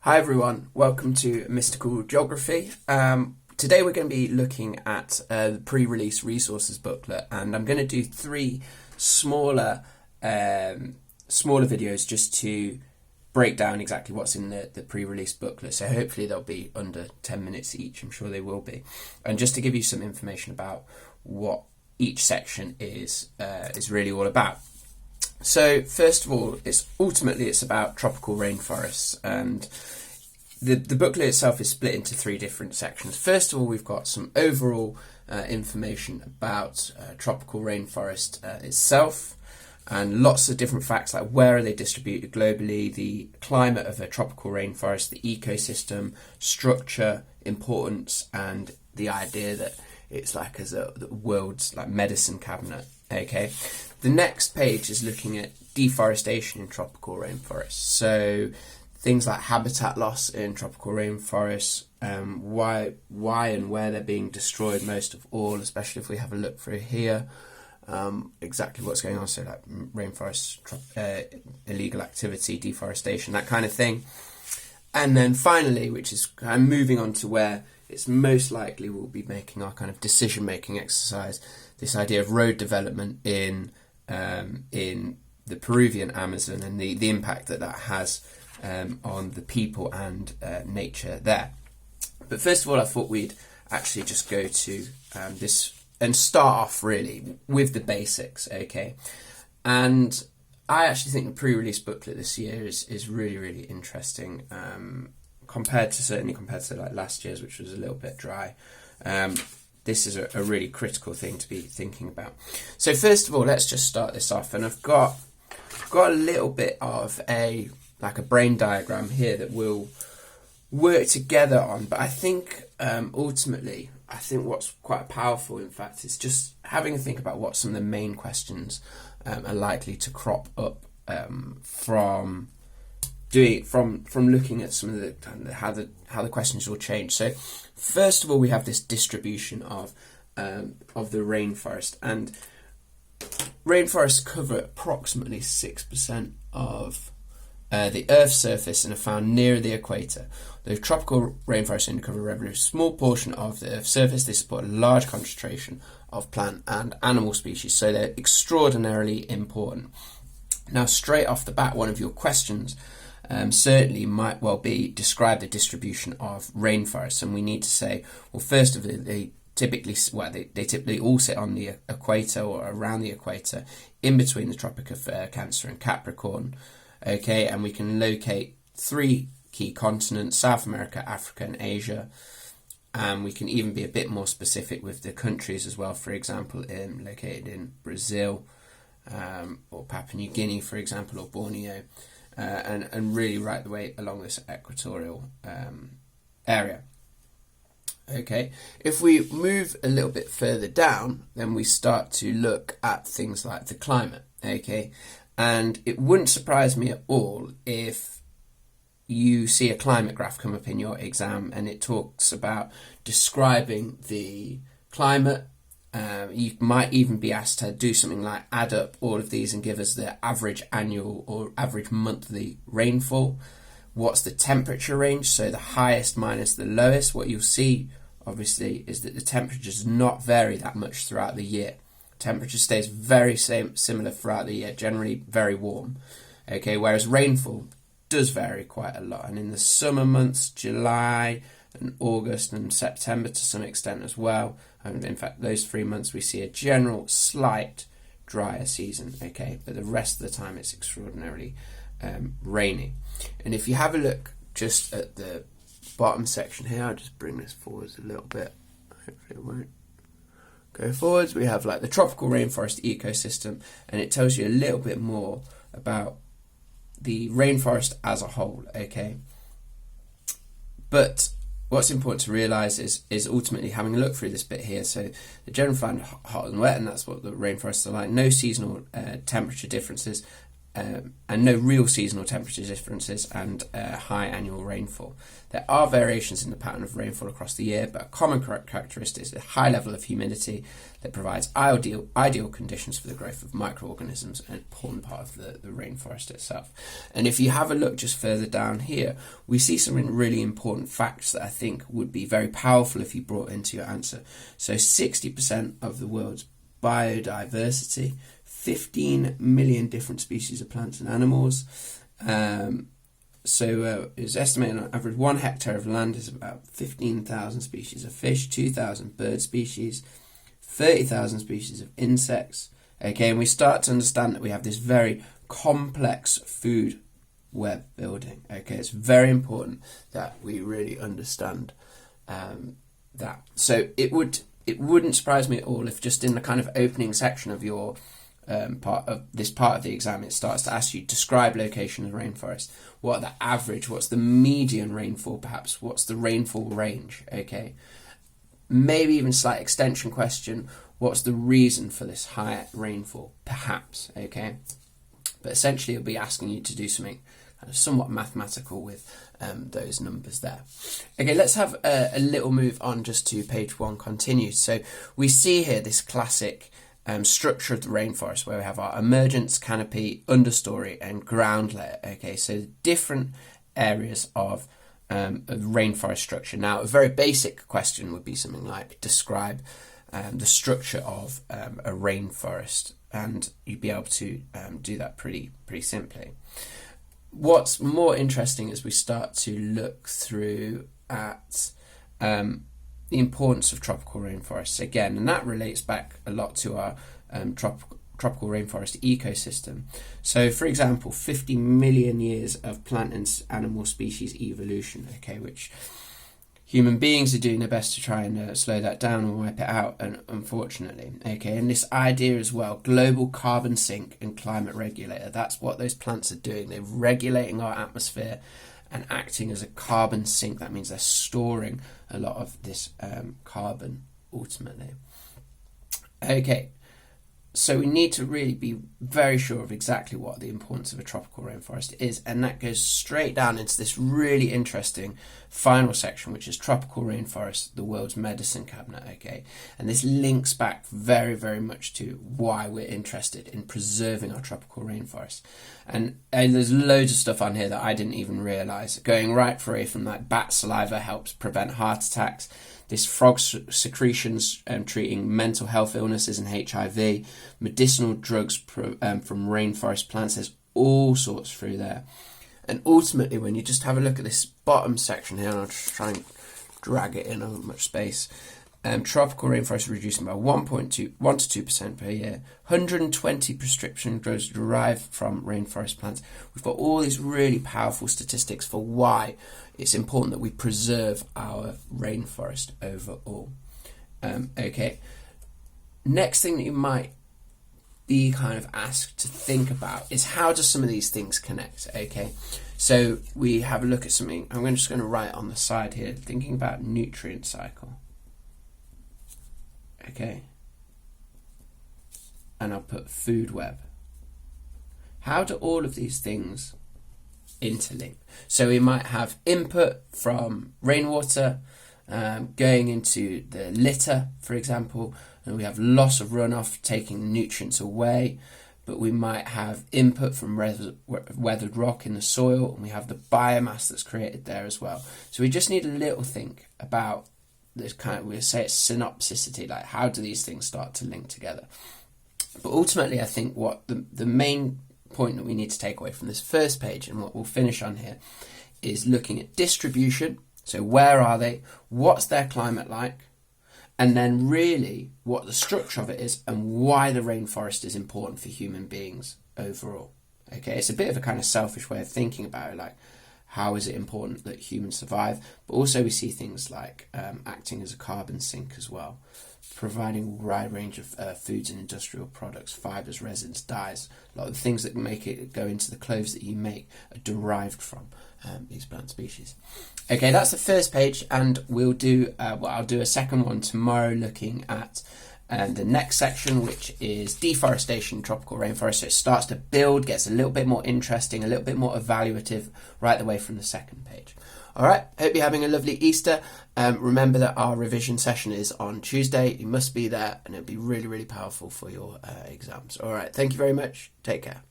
Hi everyone, welcome to Mystical Geography. Today we're going to be looking at the pre-release resources booklet, and I'm going to do three smaller videos just to break down exactly what's in the pre-release booklet. So hopefully they'll be under 10 minutes each, I'm sure they will be. And just to give you some information about what each section is really all about. So first of all, it's about tropical rainforests, and the booklet itself is split into three different sections. First of all, we've got some overall information about tropical rainforest itself, and lots of different facts like where are they distributed globally, the climate of a tropical rainforest, the ecosystem, structure, importance, and the idea that it's like as the world's like medicine cabinet. Okay, the next page is looking at deforestation in tropical rainforests. So things like habitat loss in tropical rainforests, why and where they're being destroyed most of all, especially if we have a look through here, exactly what's going on. So like rainforest illegal activity, deforestation, that kind of thing. And then finally, which is kind of moving on to where it's most likely we'll be making our kind of decision-making exercise, this idea of road development in the Peruvian Amazon and the impact that has on the people and nature there. But first of all, I thought we'd actually just go to this and start off really with the basics, okay? And I actually think the pre-release booklet this year is really, really interesting, compared to like last year's, which was a little bit dry. This is a really critical thing to be thinking about. So first of all, let's just start this off, and I've got a little bit of a brain diagram here that we'll work together on. But I think ultimately, I think what's quite powerful, in fact, is just having a think about what some of the main questions are likely to crop up from looking at some of the how the questions will change. So first of all, we have this distribution of the rainforest, and rainforests cover approximately 6% of the Earth's surface and are found near the equator. The tropical rainforests only cover a relatively small portion of the Earth's surface. They support a large concentration of plant and animal species, so they're extraordinarily important. Now, straight off the bat, one of your questions certainly might well be describe the distribution of rainforests, and we need to say, well, first of all, they typically all sit on the equator or around the equator, in between the Tropic of Cancer and Capricorn. Okay, and we can locate three key continents: South America, Africa, and Asia. And we can even be a bit more specific with the countries as well. For example, located in Brazil, or Papua New Guinea, for example, or Borneo. And really right the way along this equatorial area. Okay, if we move a little bit further down, then we start to look at things like the climate. Okay, and it wouldn't surprise me at all if you see a climate graph come up in your exam and it talks about describing the climate. You might even be asked to do something like add up all of these and give us the average annual or average monthly rainfall. What's the temperature range? So the highest minus the lowest. What you'll see, obviously, is that the temperature does not vary that much throughout the year. Temperature stays very similar throughout the year, generally very warm. Okay, whereas rainfall does vary quite a lot. And in the summer months, July and August and September to some extent as well, and in fact those 3 months we see a general slight drier season, okay, but the rest of the time it's extraordinarily rainy. And if you have a look just at the bottom section here, I'll just bring this forwards a little bit, hopefully it won't go forwards. We have like the tropical rainforest ecosystem, and it tells you a little bit more about the rainforest as a whole, okay. But what's important to realise is ultimately having a look through this bit here. So the general found hot and wet, and that's what the rainforests are like. No seasonal temperature differences. and no real seasonal temperature differences, and high annual rainfall. There are variations in the pattern of rainfall across the year, but a common characteristic is a high level of humidity that provides ideal conditions for the growth of microorganisms, an important part of the rainforest itself. And if you have a look just further down here, we see some really important facts that I think would be very powerful if you brought into your answer. So 60% of the world's biodiversity, 15 million different species of plants and animals. It's estimated on average 1 hectare of land is about 15,000 species of fish, 2,000 bird species, 30,000 species of insects. Okay, and we start to understand that we have this very complex food web building. Okay, it's very important that we really understand that. So it wouldn't surprise me at all if just in the kind of opening section of your part of the exam, it starts to ask you describe location of the rainforest. What are the average? What's the median rainfall? Perhaps what's the rainfall range? Okay, maybe even slight extension question. What's the reason for this high rainfall? Perhaps. Okay, but essentially it'll be asking you to do something kind of somewhat mathematical with those numbers there. Okay, let's have a little move on just to page 1 continued. So we see here this classic structure of the rainforest where we have our emergence, canopy, understory and ground layer. Okay, so different areas of rainforest structure. Now, a very basic question would be something like describe the structure of a rainforest, and you'd be able to do that pretty simply. What's more interesting as we start to look through at the importance of tropical rainforests again, and that relates back a lot to our tropical rainforest ecosystem. So, for example, 50 million years of plant and animal species evolution, okay, which human beings are doing their best to try and slow that down and wipe it out, and unfortunately, okay, and this idea as well, global carbon sink and climate regulator, that's what those plants are doing. They're regulating our atmosphere and acting as a carbon sink. That means they're storing a lot of this carbon ultimately. Okay, so we need to really be very sure of exactly what the importance of a tropical rainforest is, and that goes straight down into this really interesting final section, which is tropical rainforest, the world's medicine cabinet. Okay, and this links back very, very much to why we're interested in preserving our tropical rainforest. And there's loads of stuff on here that I didn't even realise, going right through from like bat saliva helps prevent heart attacks, this frog secretions treating mental health illnesses and HIV, medicinal drugs from rainforest plants. There's all sorts through there. And ultimately, when you just have a look at this bottom section here, and I'll just try and drag it in on much space, tropical rainforest reducing by 1 to 2% per year. 120 prescription drugs derived from rainforest plants. We've got all these really powerful statistics for why it's important that we preserve our rainforest overall. Okay. Next thing that you might be kind of asked to think about is how do some of these things connect? Okay. So we have a look at something. I'm just going to write on the side here, thinking about nutrient cycle. Okay, and I'll put food web. How do all of these things interlink? So we might have input from rainwater going into the litter, for example, and we have loss of runoff taking nutrients away, but we might have input from weathered rock in the soil, and we have the biomass that's created there as well. So we just need a little think about this kind of, we say it's synopsicity, like how do these things start to link together? But ultimately, I think what the main point that we need to take away from this first page, and what we'll finish on here, is looking at distribution. So where are they? What's their climate like? And then really what the structure of it is and why the rainforest is important for human beings overall. Okay, it's a bit of a kind of selfish way of thinking about it, like how is it important that humans survive? But also we see things like acting as a carbon sink as well, providing a wide range of foods and industrial products, fibres, resins, dyes. A lot of the things that make it go into the clothes that you make are derived from these plant species. Okay, that's the first page, and we'll do I'll do a second one tomorrow looking at the next section, which is deforestation, tropical rainforest. So it starts to build, gets a little bit more interesting, a little bit more evaluative right away from the second page. All right, hope you're having a lovely Easter. Remember that our revision session is on Tuesday. You must be there, and it'll be really, really powerful for your exams. All right, thank you very much. Take care.